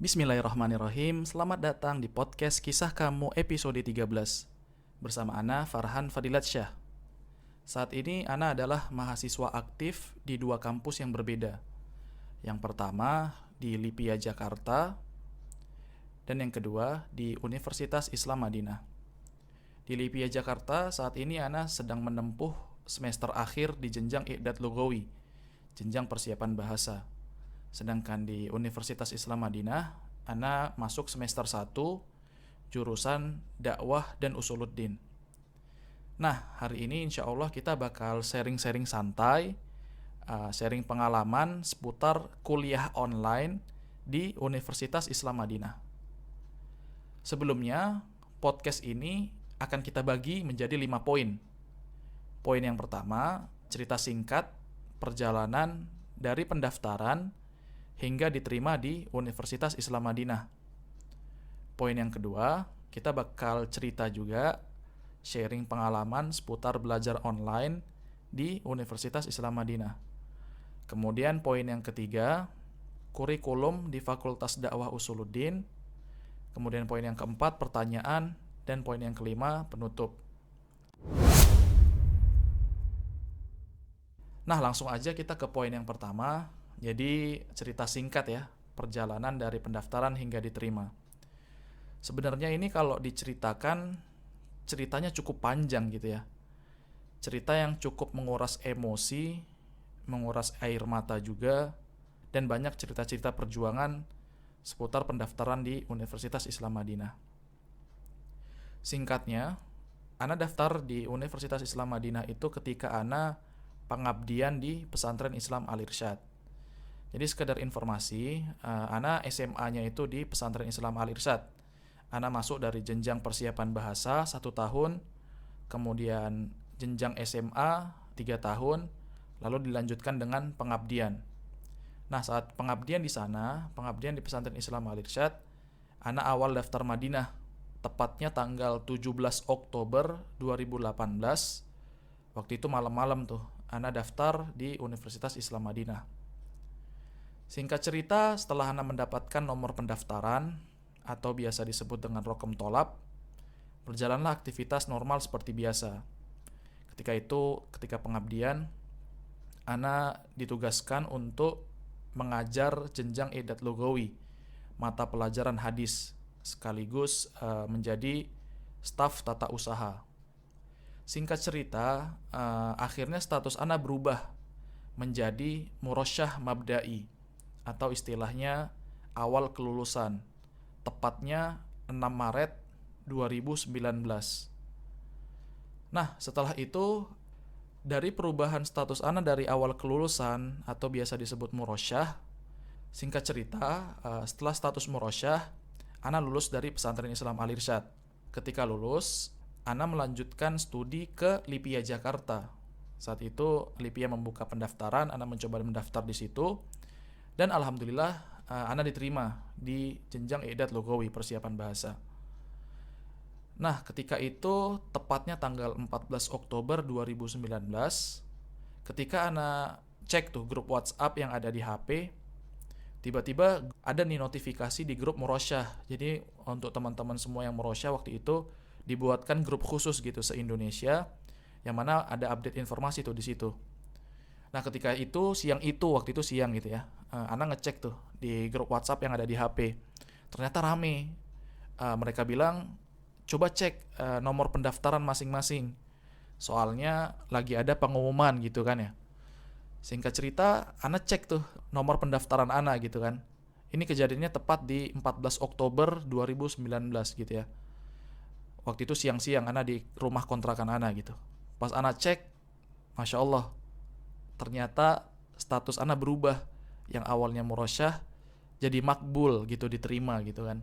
Bismillahirrahmanirrahim. Selamat datang di podcast Kisah Kamu episode 13 bersama Ana Farhan Fadilatsyah. Saat ini Ana adalah mahasiswa aktif di dua kampus yang berbeda. Yang pertama di Lipia Jakarta dan yang kedua di Universitas Islam Madinah. Di Lipia Jakarta saat ini Ana sedang menempuh semester akhir di jenjang I'dad Lughawi, jenjang persiapan bahasa. Sedangkan di Universitas Islam Madinah, Ana masuk semester 1, jurusan dakwah dan usuluddin. Nah, hari ini insya Allah kita bakal sharing-sharing santai, sharing pengalaman seputar kuliah online di Universitas Islam Madinah. Sebelumnya, podcast ini akan kita bagi menjadi 5 poin. Poin yang pertama, cerita singkat perjalanan dari pendaftaran hingga diterima di Universitas Islam Madinah. Poin yang kedua, kita bakal cerita juga sharing pengalaman seputar belajar online di Universitas Islam Madinah. Kemudian poin yang ketiga, kurikulum di Fakultas Dakwah Usuluddin. Kemudian poin yang keempat, pertanyaan. Dan poin yang kelima, penutup. Nah, langsung aja kita ke poin yang pertama. Jadi cerita singkat ya, perjalanan dari pendaftaran hingga diterima. Sebenarnya ini kalau diceritakan, ceritanya cukup panjang gitu ya. Cerita yang cukup menguras emosi, menguras air mata juga, dan banyak cerita-cerita perjuangan seputar pendaftaran di Universitas Islam Madinah. Singkatnya, Ana daftar di Universitas Islam Madinah itu ketika Ana pengabdian di Pesantren Islam Al-Irsyad. Jadi sekedar informasi, Ana SMA-nya itu di Pesantren Islam Al-Irsyad. Ana masuk dari jenjang persiapan bahasa 1 tahun, kemudian jenjang SMA 3 tahun, lalu dilanjutkan dengan pengabdian. Nah, saat pengabdian di sana, pengabdian di Pesantren Islam Al-Irsyad, Ana awal daftar Madinah, tepatnya tanggal 17 Oktober 2018. Waktu itu malam-malam tuh, Ana daftar di Universitas Islam Madinah. Singkat cerita, setelah Ana mendapatkan nomor pendaftaran atau biasa disebut dengan rokom tolab, berjalanlah aktivitas normal seperti biasa. Ketika pengabdian, Ana ditugaskan untuk mengajar jenjang I'dad Lughawi, mata pelajaran hadis, sekaligus menjadi staf tata usaha. Singkat cerita, akhirnya status Ana berubah menjadi murasyah mabda'i, atau istilahnya awal kelulusan, tepatnya 6 Maret 2019. Nah, setelah itu dari perubahan status Ana dari awal kelulusan atau biasa disebut murasyah, singkat cerita, setelah status murasyah, Ana lulus dari Pesantren Islam Al-Irsyad. Ketika lulus, Ana melanjutkan studi ke Lipia Jakarta. Saat itu Lipia membuka pendaftaran, Ana mencoba mendaftar di situ. Dan alhamdulillah Ana diterima di jenjang I'dad Lughawi persiapan bahasa. Nah, ketika itu tepatnya tanggal 14 Oktober 2019, ketika Ana cek tuh grup WhatsApp yang ada di HP, tiba-tiba ada nih notifikasi di grup murasyah. Jadi untuk teman-teman semua yang murasyah waktu itu dibuatkan grup khusus gitu se-Indonesia, yang mana ada update informasi tuh di situ. Nah, ketika itu waktu itu siang gitu ya, Ana ngecek tuh di grup WhatsApp yang ada di HP. Ternyata rame. Mereka bilang, coba cek nomor pendaftaran masing-masing. Soalnya lagi ada pengumuman gitu kan ya. Singkat cerita, Ana cek tuh nomor pendaftaran Ana gitu kan. Ini kejadiannya tepat di 14 Oktober 2019 gitu ya. Waktu itu siang-siang Ana di rumah kontrakan Ana gitu. Pas Ana cek, Masya Allah, ternyata status Ana berubah, yang awalnya murasyah jadi makbul gitu, diterima gitu kan.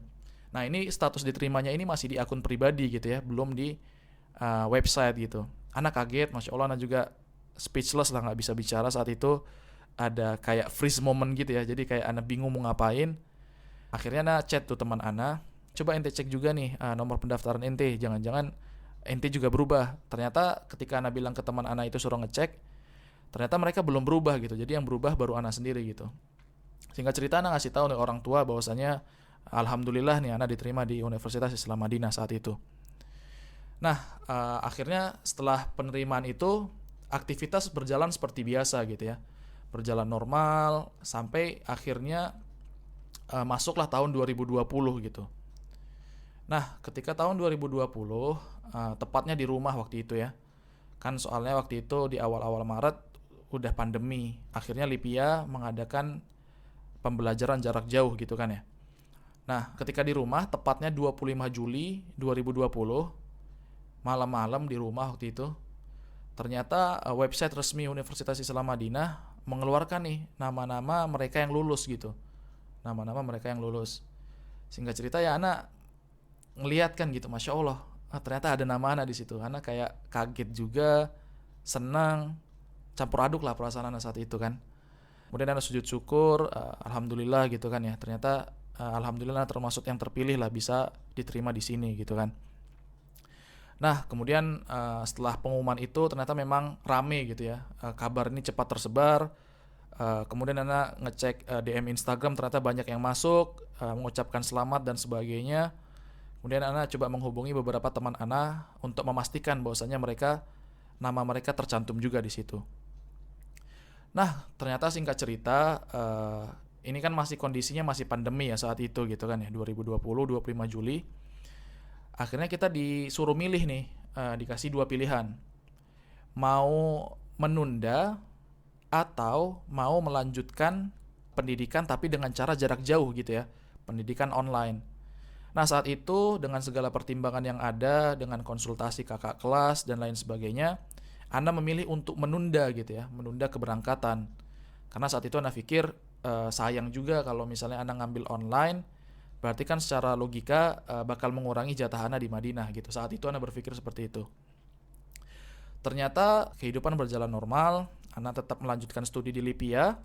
Nah, ini status diterimanya ini masih di akun pribadi gitu ya, belum di website gitu. Ana kaget, Masya Allah, Ana juga speechless lah, nggak bisa bicara saat itu. Ada kayak freeze moment gitu ya, jadi kayak Ana bingung mau ngapain. Akhirnya Ana chat tuh teman Ana, coba ente cek juga nih nomor pendaftaran ente, jangan-jangan ente juga berubah. Ternyata ketika Ana bilang ke teman Ana itu suruh ngecek, ternyata mereka belum berubah gitu. Jadi yang berubah baru Ana sendiri gitu. Singkat cerita, Ana ngasih tahu nih orang tua bahwasanya Alhamdulillah nih Ana diterima di Universitas Islam Madinah saat itu. Nah, akhirnya setelah penerimaan itu aktivitas berjalan seperti biasa gitu ya. Berjalan normal sampai akhirnya masuklah tahun 2020 gitu. Nah, ketika tahun 2020, tepatnya di rumah waktu itu ya. Kan soalnya waktu itu di awal-awal Maret udah pandemi. Akhirnya Lipia mengadakan pembelajaran jarak jauh gitu kan ya. Nah, ketika di rumah, tepatnya 25 Juli 2020, malam-malam di rumah waktu itu, ternyata website resmi Universitas Islam Madinah mengeluarkan nih nama-nama mereka yang lulus gitu. Nama-nama mereka yang lulus. Singkat cerita ya anak ngeliat kan gitu, Masya Allah, ternyata ada nama anak di situ. Anak kayak kaget juga, senang, campur aduk lah perasaan anak saat itu kan. Kemudian anak sujud syukur, alhamdulillah gitu kan ya. Ternyata alhamdulillah termasuk yang terpilih lah bisa diterima di sini gitu kan. Nah, kemudian setelah pengumuman itu ternyata memang rame gitu ya. Kabar ini cepat tersebar. Kemudian anak ngecek DM Instagram, ternyata banyak yang masuk, mengucapkan selamat dan sebagainya. Kemudian Ana coba menghubungi beberapa teman Ana untuk memastikan bahwasanya nama mereka tercantum juga di situ. Nah, ternyata singkat cerita, ini kan kondisinya masih pandemi ya saat itu gitu kan ya, 2020, 25 Juli. Akhirnya kita disuruh milih nih, dikasih dua pilihan. Mau menunda atau mau melanjutkan pendidikan tapi dengan cara jarak jauh gitu ya, pendidikan online. Nah, saat itu dengan segala pertimbangan yang ada, dengan konsultasi kakak kelas dan lain sebagainya, Anda memilih untuk menunda gitu ya, menunda keberangkatan. Karena saat itu Anda pikir sayang juga kalau misalnya Anda ngambil online, berarti kan secara logika bakal mengurangi jatah Anda di Madinah gitu. Saat itu Anda berpikir seperti itu. Ternyata kehidupan berjalan normal, Anda tetap melanjutkan studi di Lipia.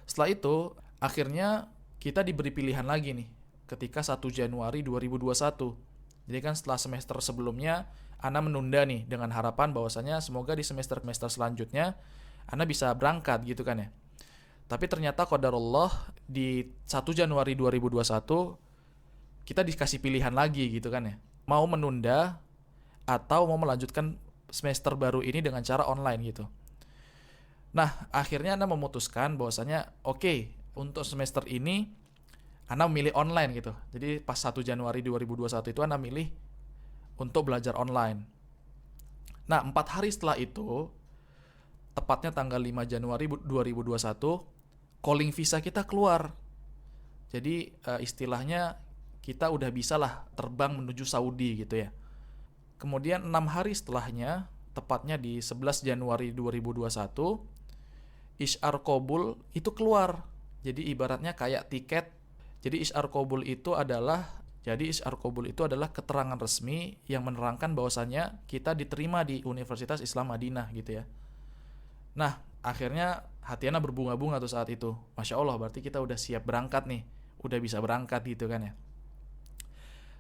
Setelah itu, akhirnya kita diberi pilihan lagi nih, ketika 1 Januari 2021. Jadi kan setelah semester sebelumnya Anda menunda nih dengan harapan bahwasanya semoga di semester-semester selanjutnya Anda bisa berangkat gitu kan ya. Tapi ternyata qadarullah di 1 Januari 2021 kita dikasih pilihan lagi gitu kan ya. Mau menunda atau mau melanjutkan semester baru ini dengan cara online gitu. Nah, akhirnya Anda memutuskan bahwasanya oke, untuk semester ini Anda memilih online gitu. Jadi pas 1 Januari 2021 itu Anda milih untuk belajar online. Nah, 4 hari setelah itu, tepatnya tanggal 5 Januari 2021, calling visa kita keluar. Jadi istilahnya kita udah bisa lah terbang menuju Saudi gitu ya. Kemudian 6 hari setelahnya, tepatnya di 11 Januari 2021, Isyar Qabul itu keluar. Jadi ibaratnya kayak tiket. Jadi Isyar Qabul itu adalah keterangan resmi yang menerangkan bahwasannya kita diterima di Universitas Islam Madinah gitu ya. Nah, akhirnya hati Ana berbunga-bunga tuh saat itu. Masya Allah, berarti kita udah siap berangkat nih. Udah bisa berangkat gitu kan ya.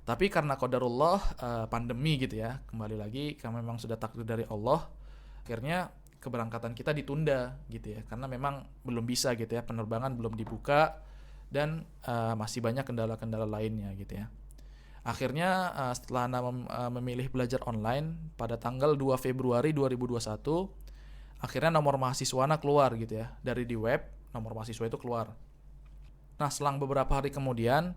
Tapi karena qadarullah pandemi gitu ya, kembali lagi karena memang sudah takdir dari Allah, akhirnya keberangkatan kita ditunda gitu ya, karena memang belum bisa gitu ya, penerbangan belum dibuka dan masih banyak kendala-kendala lainnya gitu ya. Akhirnya setelah Anda memilih belajar online pada tanggal 2 Februari 2021, akhirnya nomor mahasiswa Anda keluar gitu ya, dari di web nomor mahasiswa itu keluar. Nah, selang beberapa hari kemudian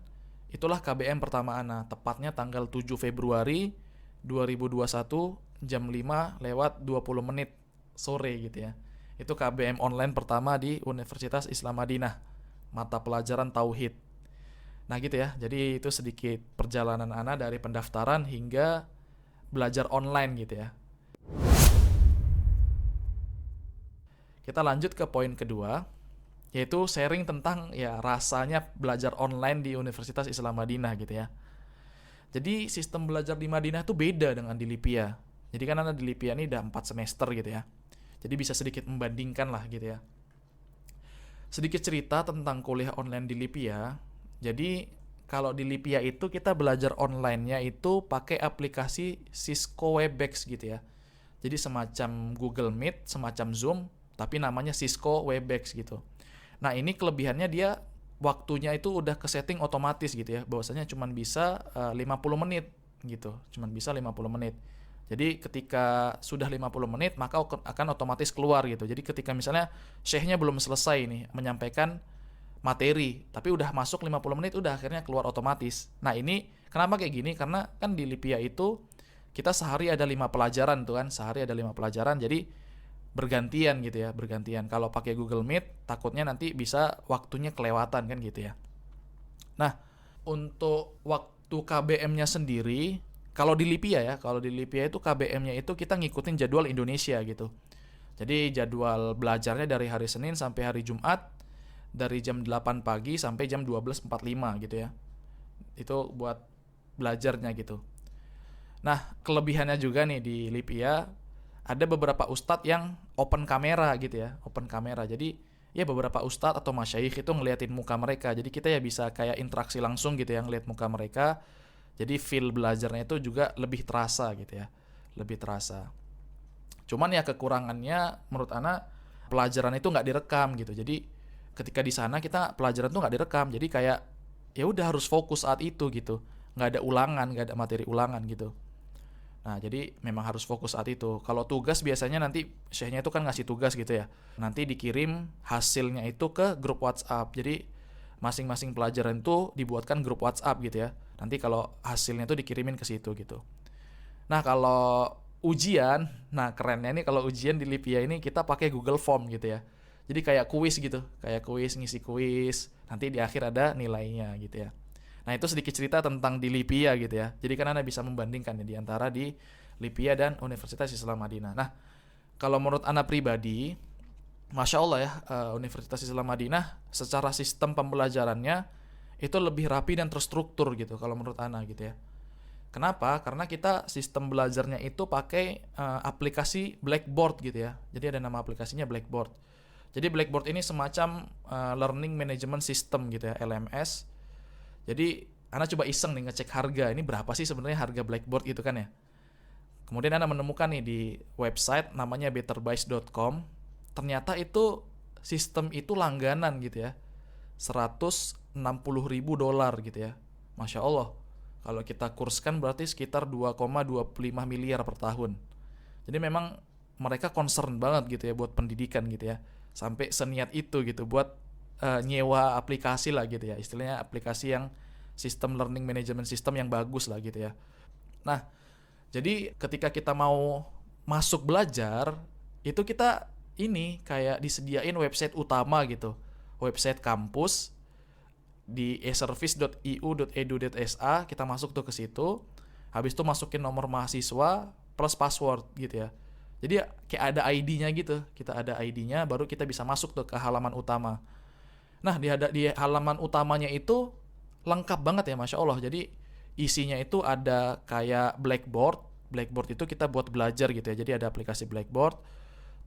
itulah KBM pertama Ana, tepatnya tanggal 7 Februari 2021 jam 5 lewat 20 menit sore gitu ya. Itu KBM online pertama di Universitas Islam Madinah, mata pelajaran Tauhid. Nah gitu ya, jadi itu sedikit perjalanan Ana dari pendaftaran hingga belajar online gitu ya. Kita lanjut ke poin kedua, yaitu sharing tentang ya rasanya belajar online di Universitas Islam Madinah gitu ya. Jadi sistem belajar di Madinah itu beda dengan di Lipia. Jadi kan Ana di Lipia ini udah 4 semester gitu ya. Jadi bisa sedikit membandingkan lah gitu ya. Sedikit cerita tentang kuliah online di Lipia. Jadi kalau di Lipia itu kita belajar online-nya itu pakai aplikasi Cisco Webex gitu ya. Jadi semacam Google Meet, semacam Zoom, tapi namanya Cisco Webex gitu. Nah, ini kelebihannya dia waktunya itu udah ke setting otomatis gitu ya, bahwasanya cuman bisa 50 menit gitu, cuman bisa 50 menit. Jadi ketika sudah 50 menit maka akan otomatis keluar gitu. Jadi ketika misalnya syekhnya belum selesai nih menyampaikan materi, tapi udah masuk 50 menit udah akhirnya keluar otomatis. Nah ini kenapa kayak gini? Karena kan di Lipia itu kita sehari ada 5 pelajaran tuh kan, sehari ada 5 pelajaran, jadi bergantian gitu ya, bergantian. Kalau pakai Google Meet takutnya nanti bisa waktunya kelewatan kan gitu ya. Nah, untuk waktu KBM-nya sendiri, kalau di Lipia ya, kalau di Lipia itu KBM-nya itu kita ngikutin jadwal Indonesia gitu. Jadi jadwal belajarnya dari hari Senin sampai hari Jumat, dari jam 8 pagi sampai jam 12.45 gitu ya. Itu buat belajarnya gitu. Nah, kelebihannya juga nih di Lipia, ada beberapa ustadz yang open kamera gitu ya, open kamera. Jadi ya beberapa ustadz atau masyayikh itu ngeliatin muka mereka. Jadi kita ya bisa kayak interaksi langsung gitu ya, ngeliat muka mereka. Jadi feel belajarnya itu juga lebih terasa gitu ya, lebih terasa. Cuman ya kekurangannya menurut Ana, pelajaran itu nggak direkam gitu. Jadi ketika di sana kita pelajaran tuh nggak direkam. Jadi kayak ya udah harus fokus saat itu gitu. Nggak ada ulangan, nggak ada materi ulangan gitu. Nah, jadi memang harus fokus saat itu. Kalau tugas biasanya nanti syekhnya itu kan ngasih tugas gitu ya. Nanti dikirim hasilnya itu ke grup WhatsApp. Jadi masing-masing pelajaran itu dibuatkan grup WhatsApp gitu ya. Nanti kalau hasilnya itu dikirimin ke situ gitu. Nah, kalau ujian, nah kerennya nih kalau ujian di Lipia ini kita pakai Google Form gitu ya. Jadi kayak kuis gitu, kayak kuis, ngisi kuis. Nanti di akhir ada nilainya gitu ya. Nah itu sedikit cerita tentang di Lipia gitu ya. Jadi kan Anda bisa membandingkan ya, di antara di Lipia dan Universitas Islam Madinah. Nah kalau menurut Anda pribadi, Masya Allah ya, Universitas Islam Madinah secara sistem pembelajarannya itu lebih rapi dan terstruktur gitu kalau menurut Anda gitu ya. Kenapa? Karena kita sistem belajarnya itu pakai aplikasi Blackboard gitu ya. Jadi ada nama aplikasinya Blackboard. Jadi Blackboard ini semacam Learning Management System gitu ya, LMS. Jadi Anda coba iseng nih ngecek harga, ini berapa sih sebenarnya harga Blackboard gitu kan ya. Kemudian Anda menemukan nih di website namanya betterbytes.com. Ternyata itu sistem itu langganan gitu ya. $160.000 gitu ya. Masya Allah. Kalau kita kurskan berarti sekitar 2,25 miliar per tahun. Jadi memang mereka concern banget gitu ya buat pendidikan gitu ya. Sampai seniat itu gitu buat nyewa aplikasi lah gitu ya, istilahnya aplikasi yang sistem learning management system yang bagus lah gitu ya. Nah, jadi ketika kita mau masuk belajar, itu kita ini kayak disediain website utama gitu, website kampus di eservice.iu.edu.sa, kita masuk tuh ke situ, habis itu masukin nomor mahasiswa plus password gitu ya. Jadi kayak ada ID-nya gitu, kita ada ID-nya, baru kita bisa masuk tuh ke halaman utama. Nah di halaman utamanya itu lengkap banget ya Masya Allah. Jadi isinya itu ada kayak Blackboard. Blackboard itu kita buat belajar gitu ya. Jadi ada aplikasi Blackboard.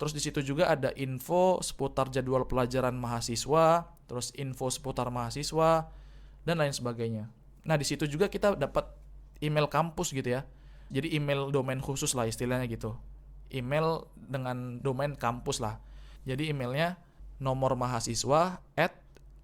Terus di situ juga ada info seputar jadwal pelajaran mahasiswa, terus info seputar mahasiswa dan lain sebagainya. Nah di situ juga kita dapat email kampus gitu ya. Jadi email domain khusus lah istilahnya gitu. Email dengan domain kampus lah. Jadi emailnya nomor mahasiswa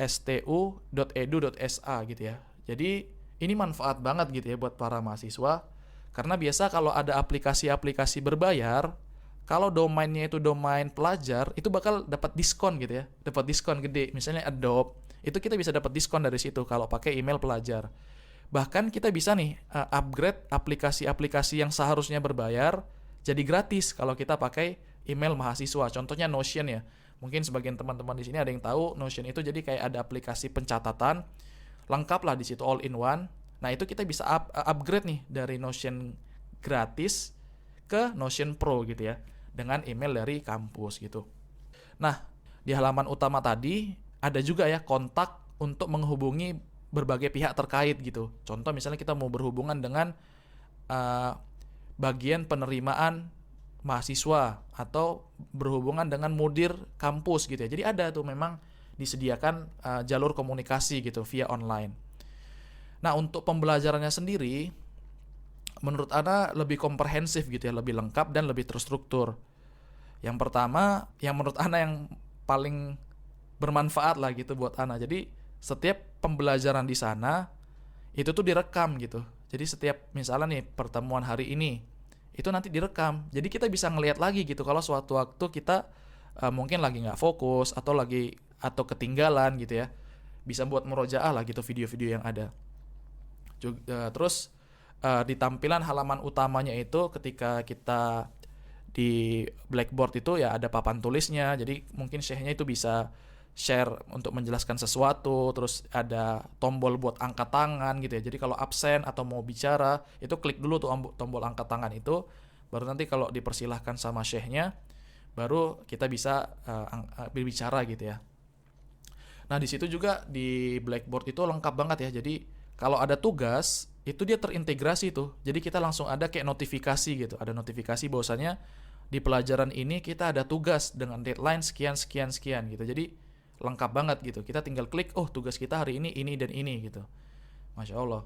@stu.edu.sa gitu ya. Jadi ini manfaat banget gitu ya buat para mahasiswa. Karena biasa kalau ada aplikasi-aplikasi berbayar, kalau domainnya itu domain pelajar, itu bakal dapat diskon gitu ya. Dapat diskon gede. Misalnya Adobe, itu kita bisa dapat diskon dari situ kalau pakai email pelajar. Bahkan kita bisa nih upgrade aplikasi-aplikasi yang seharusnya berbayar jadi gratis kalau kita pakai email mahasiswa. Contohnya Notion ya. Mungkin sebagian teman-teman di sini ada yang tahu Notion itu jadi kayak ada aplikasi pencatatan lengkap lah di situ, all in one. Nah itu kita bisa upgrade nih dari Notion gratis ke Notion Pro gitu ya, dengan email dari kampus gitu. Nah di halaman utama tadi ada juga ya kontak untuk menghubungi berbagai pihak terkait gitu. Contoh misalnya kita mau berhubungan dengan bagian penerimaan mahasiswa atau berhubungan dengan mudir kampus gitu ya. Jadi ada tuh memang disediakan jalur komunikasi gitu via online. Nah untuk pembelajarannya sendiri menurut Ana lebih komprehensif gitu ya, lebih lengkap dan lebih terstruktur. Yang pertama yang menurut Ana yang paling bermanfaat lah gitu buat Ana. Jadi setiap pembelajaran di sana itu tuh direkam gitu. Jadi setiap misalnya nih pertemuan hari ini itu nanti direkam. Jadi kita bisa ngelihat lagi gitu kalau suatu waktu kita mungkin lagi nggak fokus atau ketinggalan gitu ya. Bisa buat murojaah lah gitu video-video yang ada. Terus di tampilan halaman utamanya itu ketika kita di Blackboard itu ya ada papan tulisnya. Jadi mungkin syekhnya itu bisa share untuk menjelaskan sesuatu, terus ada tombol buat angkat tangan gitu ya. Jadi kalau absen atau mau bicara, itu klik dulu tuh tombol angkat tangan itu, baru nanti kalau dipersilahkan sama syekhnya, baru kita bisa berbicara gitu ya. Nah, di situ juga di Blackboard itu lengkap banget ya. Jadi kalau ada tugas, itu dia terintegrasi tuh. Jadi kita langsung ada kayak notifikasi gitu. Ada notifikasi bahwasannya di pelajaran ini kita ada tugas dengan deadline sekian sekian sekian gitu. Jadi lengkap banget gitu. Kita tinggal klik, oh tugas kita hari ini dan ini gitu. Masya Allah.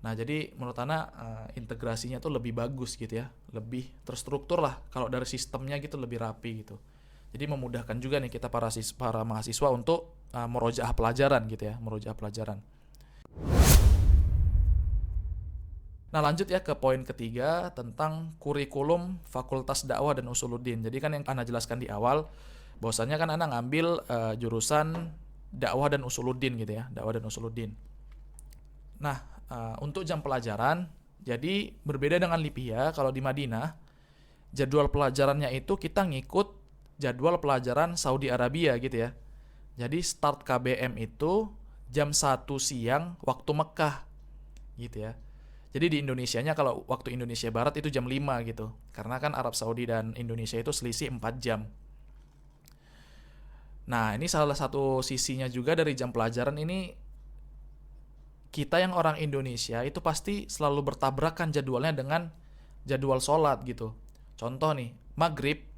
Nah jadi menurut Ana integrasinya tuh lebih bagus gitu ya. Lebih terstruktur lah. Kalau dari sistemnya gitu lebih rapi gitu. Jadi memudahkan juga nih kita para mahasiswa untuk murojaah pelajaran gitu ya. Murojaah pelajaran. Nah lanjut ya ke poin ketiga tentang kurikulum Fakultas Dakwah dan Usuluddin. Jadi kan yang Ana jelaskan di awal, bahwasannya kan Ana ngambil jurusan Dakwah dan Usuluddin gitu ya, Dakwah dan Usuluddin. Nah untuk jam pelajaran, jadi berbeda dengan Lipia, kalau di Madinah, jadwal pelajarannya itu kita ngikut jadwal pelajaran Saudi Arabia gitu ya. Jadi start KBM itu jam 1 siang waktu Mekah gitu ya. Jadi di Indonesianya kalau waktu Indonesia Barat itu jam 5 gitu. Karena kan Arab Saudi dan Indonesia itu selisih 4 jam. Nah ini salah satu sisinya juga dari jam pelajaran ini, kita yang orang Indonesia itu pasti selalu bertabrakan jadwalnya dengan jadwal sholat gitu. Contoh nih, maghrib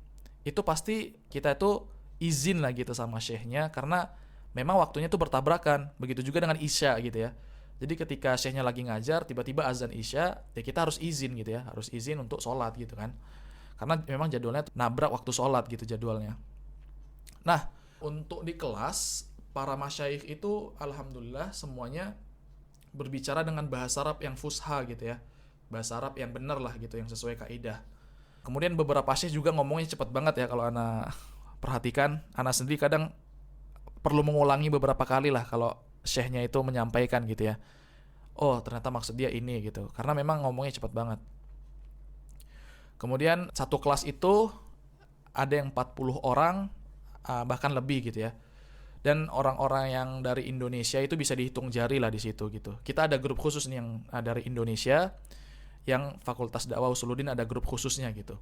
itu pasti kita itu izin lah gitu sama syekhnya karena memang waktunya itu bertabrakan. Begitu juga dengan isya gitu ya. Jadi ketika syekhnya lagi ngajar, tiba-tiba azan isya, ya kita harus izin gitu ya, harus izin untuk sholat gitu kan. Karena memang jadwalnya nabrak waktu sholat gitu jadwalnya. Nah, untuk di kelas, para masyayikh itu alhamdulillah semuanya berbicara dengan bahasa Arab yang fusha gitu ya. Bahasa Arab yang benar lah gitu, yang sesuai kaidah. Kemudian beberapa syekh juga ngomongnya cepet banget ya, kalau ana perhatikan, ana sendiri kadang perlu mengulangi beberapa kali lah kalau syekhnya itu menyampaikan gitu ya. Oh ternyata maksud dia ini gitu. Karena memang ngomongnya cepat banget. Kemudian satu kelas itu ada yang 40 orang bahkan lebih gitu ya. Dan orang-orang yang dari Indonesia itu bisa dihitung jari lah di situ gitu. Kita ada grup khusus nih yang dari Indonesia, yang Fakultas Dakwah Usuluddin ada grup khususnya gitu.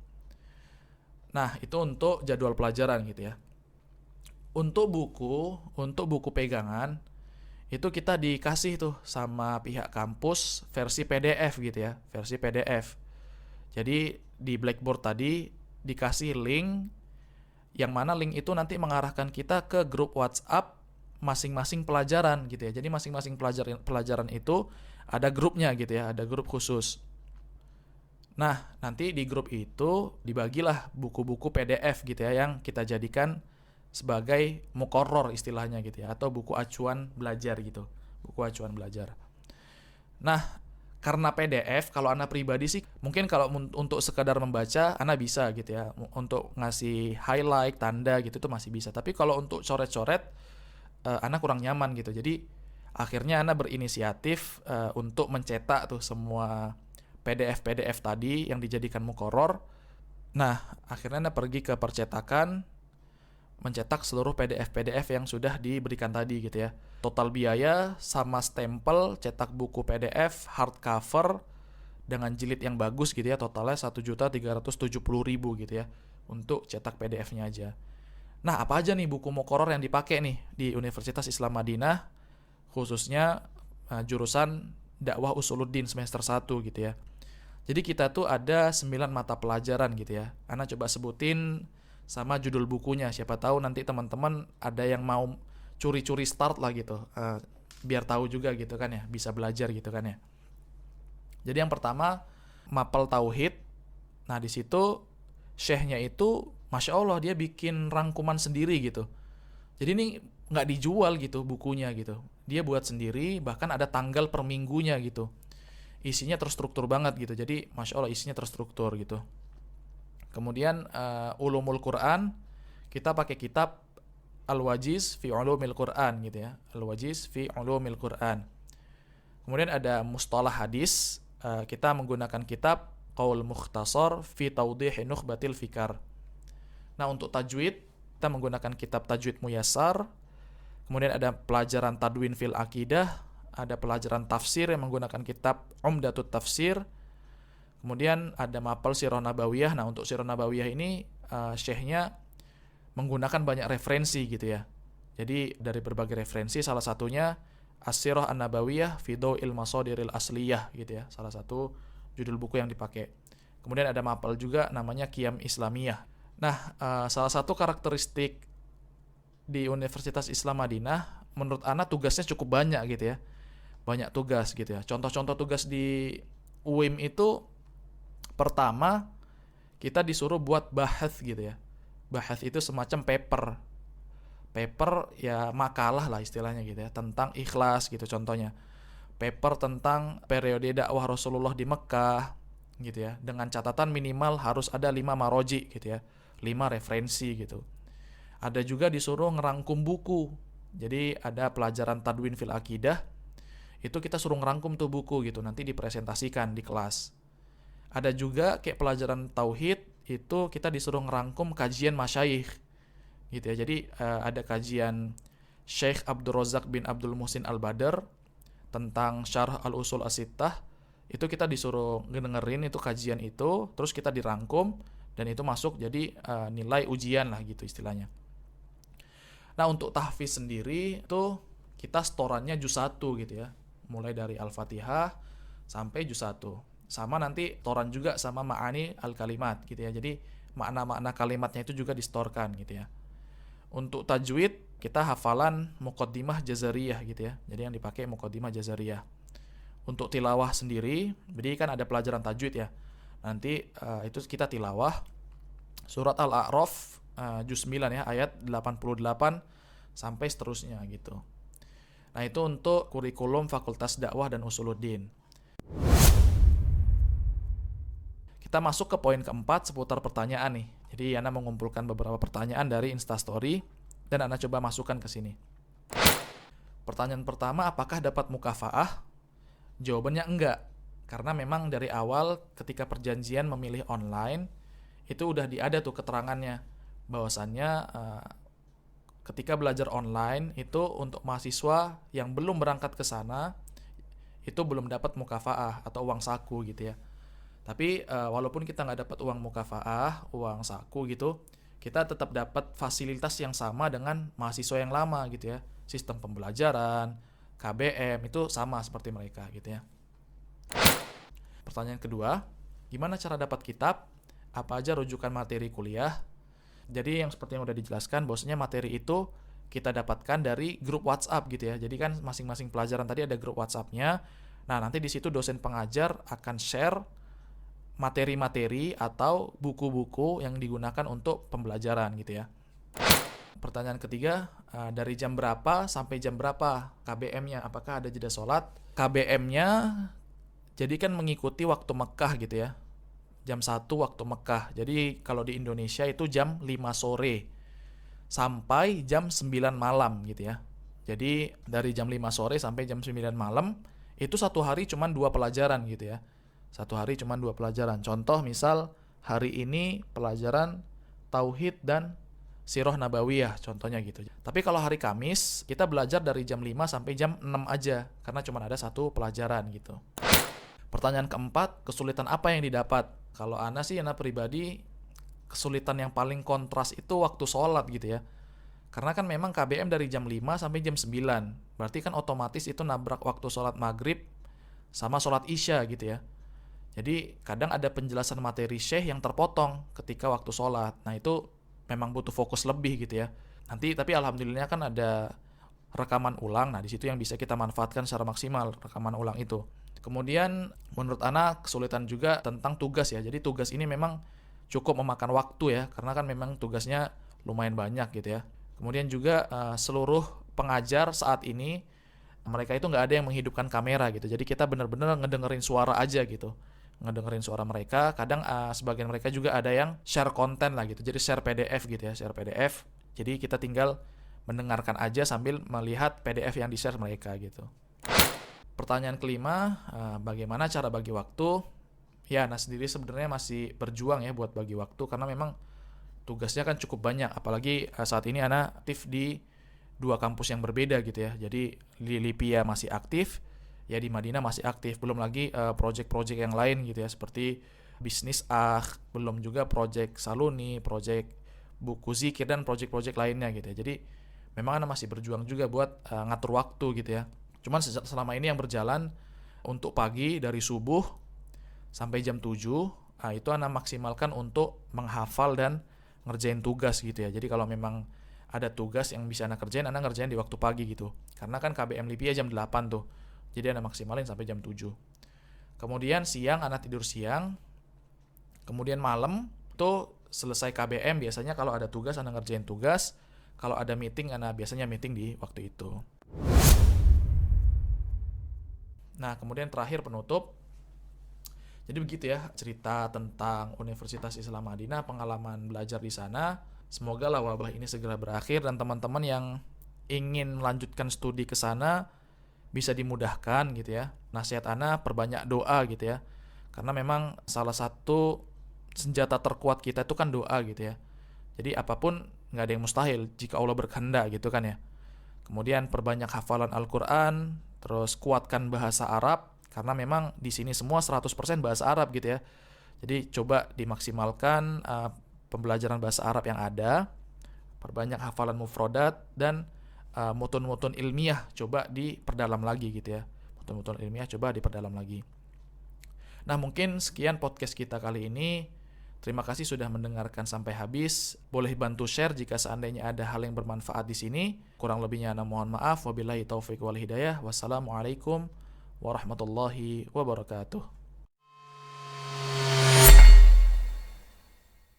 Nah itu untuk jadwal pelajaran gitu ya. Untuk buku pegangan itu kita dikasih tuh sama pihak kampus versi PDF gitu ya, versi PDF. Jadi di Blackboard tadi dikasih link, yang mana link itu nanti mengarahkan kita ke grup WhatsApp masing-masing pelajaran gitu ya. Jadi masing-masing pelajaran itu ada grupnya gitu ya, ada grup khusus. Nah nanti di grup itu dibagilah buku-buku PDF gitu ya, yang kita jadikan sebagai muqarrar istilahnya gitu ya, atau buku acuan belajar gitu, buku acuan belajar. Nah karena PDF, kalau ana pribadi sih mungkin kalau untuk sekedar membaca ana bisa gitu ya, untuk ngasih highlight tanda gitu tuh masih bisa, tapi kalau untuk coret-coret ana kurang nyaman gitu. Jadi akhirnya ana berinisiatif untuk mencetak tuh semua PDF tadi yang dijadikan muqarrar. Nah akhirnya ana pergi ke percetakan, mencetak seluruh PDF yang sudah diberikan tadi gitu ya. Total biaya sama stempel cetak buku PDF hardcover dengan jilid yang bagus gitu ya, totalnya 1.370.000 gitu ya untuk cetak PDF-nya aja. Nah apa aja nih buku muqarrar yang dipakai nih di Universitas Islam Madinah, khususnya jurusan Dakwah Usuluddin semester 1 gitu ya. Jadi kita tuh ada 9 mata pelajaran gitu ya. Ana coba sebutin sama judul bukunya, siapa tahu nanti teman-teman ada yang mau curi-curi start lah gitu, biar tahu juga gitu kan ya, bisa belajar gitu kan ya. Jadi yang pertama mapel tauhid. Nah di situ syekhnya itu masya Allah dia bikin rangkuman sendiri gitu. Jadi ini nggak dijual gitu bukunya gitu. Dia buat sendiri, bahkan ada tanggal per minggunya gitu. Isinya terstruktur banget gitu. Jadi Masya Allah isinya terstruktur gitu. Kemudian Ulumul Quran, kita pakai kitab Al-Wajiz fi Ulumil Quran gitu ya. Al-Wajiz fi Ulumil Quran. Kemudian ada Mustalah Hadis, kita menggunakan kitab Qaul Mukhtasar fi Tawdih Nukhbatil Fikar. Nah, untuk tajwid kita menggunakan kitab Tajwid Muyassar. Kemudian ada pelajaran Tadwin fil Aqidah, ada pelajaran tafsir yang menggunakan kitab Umdatut Tafsir. Kemudian ada mapel Sirah Nabawiyah. Nah, untuk Sirah Nabawiyah ini syekhnya menggunakan banyak referensi gitu ya. Jadi dari berbagai referensi, salah satunya As-Sirah An-Nabawiyah fi Dhaw'il Masadiril Asliyah gitu ya. Salah satu judul buku yang dipakai. Kemudian ada mapel juga namanya Qiyam Islamiyah. Nah, salah satu karakteristik di Universitas Islam Madinah, menurut Ana tugasnya cukup banyak gitu ya. Banyak tugas gitu ya. Contoh-contoh tugas di UIM itu, pertama kita disuruh buat bahath gitu ya. Bahath itu semacam paper ya, makalah lah istilahnya gitu ya, tentang ikhlas gitu contohnya. Paper tentang periode dakwah Rasulullah di Mekah gitu ya, dengan catatan minimal harus ada 5 maroji gitu ya, 5 referensi gitu. Ada juga disuruh ngerangkum buku. Jadi ada pelajaran Tadwin fil Aqidah, itu kita suruh ngerangkum tuh buku gitu, nanti dipresentasikan di kelas. Ada juga kayak pelajaran Tauhid, itu kita disuruh ngerangkum kajian masyayikh gitu ya. Jadi ada kajian Syekh Abdul Razak bin Abdul Muhsin Al-Badr tentang Syarh Al-Usul As-Sittah, itu kita disuruh ngedengerin itu kajian itu, terus kita dirangkum, dan itu masuk jadi nilai ujian lah gitu istilahnya. Nah, untuk tahfiz sendiri itu kita setorannya juz 1 gitu ya. Mulai dari Al-Fatihah sampai juz 1. Sama nanti setoran juga sama ma'ani al-kalimat gitu ya. Jadi makna-makna kalimatnya itu juga distorkan gitu ya. Untuk tajwid kita hafalan Muqaddimah Jazariyah gitu ya. Jadi yang dipakai Muqaddimah Jazariyah. Untuk tilawah sendiri, jadi kan ada pelajaran tajwid ya. Nanti itu kita tilawah surat Al-A'raf juz 9 ya, ayat 88 sampai seterusnya gitu. Nah, itu untuk kurikulum Fakultas Dakwah dan Usuluddin. Kita masuk ke poin keempat seputar pertanyaan nih. Jadi Ana mengumpulkan beberapa pertanyaan dari Instastory dan Ana coba masukkan ke sini. Pertanyaan pertama, apakah dapat mukafaah? Jawabannya enggak. Karena memang dari awal ketika perjanjian memilih online, itu udah ada tuh keterangannya bahwasannya ketika belajar online itu untuk mahasiswa yang belum berangkat ke sana itu belum dapat mukafaah atau uang saku gitu ya. Tapi walaupun kita nggak dapat uang mukafaah, uang saku gitu, kita tetap dapat fasilitas yang sama dengan mahasiswa yang lama gitu ya. Sistem pembelajaran, KBM itu sama seperti mereka gitu ya. Pertanyaan kedua, gimana cara dapat kitab? Apa aja rujukan materi kuliah? Jadi yang seperti yang udah dijelaskan, bahwasanya materi itu kita dapatkan dari grup WhatsApp gitu ya. Jadi kan masing-masing pelajaran tadi ada grup WhatsApp-nya. Nah, nanti di situ dosen pengajar akan share materi-materi atau buku-buku yang digunakan untuk pembelajaran gitu ya. Pertanyaan ketiga, dari jam berapa sampai jam berapa KBM-nya? Apakah ada jeda sholat? KBM-nya jadi kan mengikuti waktu Mekah gitu ya. Jam 1 waktu Mekah. Jadi kalau di Indonesia itu jam 5 sore sampai jam 9 malam gitu ya. Jadi dari jam 5 sore sampai jam 9 malam itu satu hari cuma 2 pelajaran gitu ya. Satu hari cuma 2 pelajaran. Contoh misal hari ini pelajaran Tauhid dan Sirah Nabawiyah contohnya gitu. Tapi kalau hari Kamis kita belajar dari jam 5 sampai jam 6 aja karena cuma ada 1 pelajaran gitu. Pertanyaan keempat, kesulitan apa yang didapat? Kalau Ana sih, Ana pribadi, kesulitan yang paling kontras itu waktu sholat gitu ya. Karena kan memang KBM dari jam 5 sampai jam 9. Berarti kan otomatis itu nabrak waktu sholat maghrib sama sholat isya gitu ya. Jadi kadang ada penjelasan materi syekh yang terpotong ketika waktu sholat. Nah itu memang butuh fokus lebih gitu ya. Nanti tapi alhamdulillah kan ada rekaman ulang. Nah di situ yang bisa kita manfaatkan secara maksimal rekaman ulang itu. Kemudian menurut Ana kesulitan juga tentang tugas ya. Jadi tugas ini memang cukup memakan waktu ya, karena kan memang tugasnya lumayan banyak gitu ya. Kemudian juga seluruh pengajar saat ini mereka itu nggak ada yang menghidupkan kamera gitu. Jadi kita benar-benar ngedengerin suara aja gitu. Ngedengerin suara mereka. Kadang sebagian mereka juga ada yang share konten lah gitu. Jadi share PDF gitu ya, share PDF. Jadi kita tinggal mendengarkan aja sambil melihat PDF yang di-share mereka gitu. Pertanyaan kelima, bagaimana cara bagi waktu? Ya, Ana sendiri sebenarnya masih berjuang ya buat bagi waktu karena memang tugasnya kan cukup banyak. Apalagi saat ini Ana aktif di 2 kampus yang berbeda gitu ya. Jadi di Lipia masih aktif, ya di Madinah masih aktif. Belum lagi project-project yang lain gitu ya, seperti bisnis belum juga project Saluni, project buku zikir dan project-project lainnya gitu ya. Jadi memang Ana masih berjuang juga buat ngatur waktu gitu ya. Cuman selama ini yang berjalan untuk pagi dari subuh sampai jam 7, itu Ana maksimalkan untuk menghafal dan ngerjain tugas gitu ya. Jadi kalau memang ada tugas yang bisa Ana kerjain, Ana ngerjain di waktu pagi gitu. Karena kan KBM Lipia jam 8 tuh. Jadi Ana maksimalin sampai jam 7. Kemudian siang Ana tidur siang. Kemudian malam tuh selesai KBM, biasanya kalau ada tugas Ana ngerjain tugas. Kalau ada meeting Ana biasanya meeting di waktu itu. Nah, kemudian terakhir penutup. Jadi begitu ya cerita tentang Universitas Islam Madinah, pengalaman belajar di sana. Semoga lah wabah ini segera berakhir dan teman-teman yang ingin melanjutkan studi ke sana bisa dimudahkan gitu ya. Nasihat Ana, perbanyak doa gitu ya. Karena memang salah satu senjata terkuat kita itu kan doa gitu ya. Jadi apapun nggak ada yang mustahil jika Allah berkehendak gitu kan ya. Kemudian perbanyak hafalan Al-Quran, terus kuatkan bahasa Arab karena memang di sini semua 100% bahasa Arab gitu ya. Jadi coba dimaksimalkan pembelajaran bahasa Arab yang ada, perbanyak hafalan mufrodat dan mutun-mutun ilmiah coba diperdalam lagi gitu ya. Mutun-mutun ilmiah coba diperdalam lagi. Nah, mungkin sekian podcast kita kali ini. Terima kasih sudah mendengarkan sampai habis. Boleh bantu share jika seandainya ada hal yang bermanfaat di sini. Kurang lebihnya Ana mohon maaf. Wabillahi taufiq wal hidayah. Wassalamualaikum warahmatullahi wabarakatuh.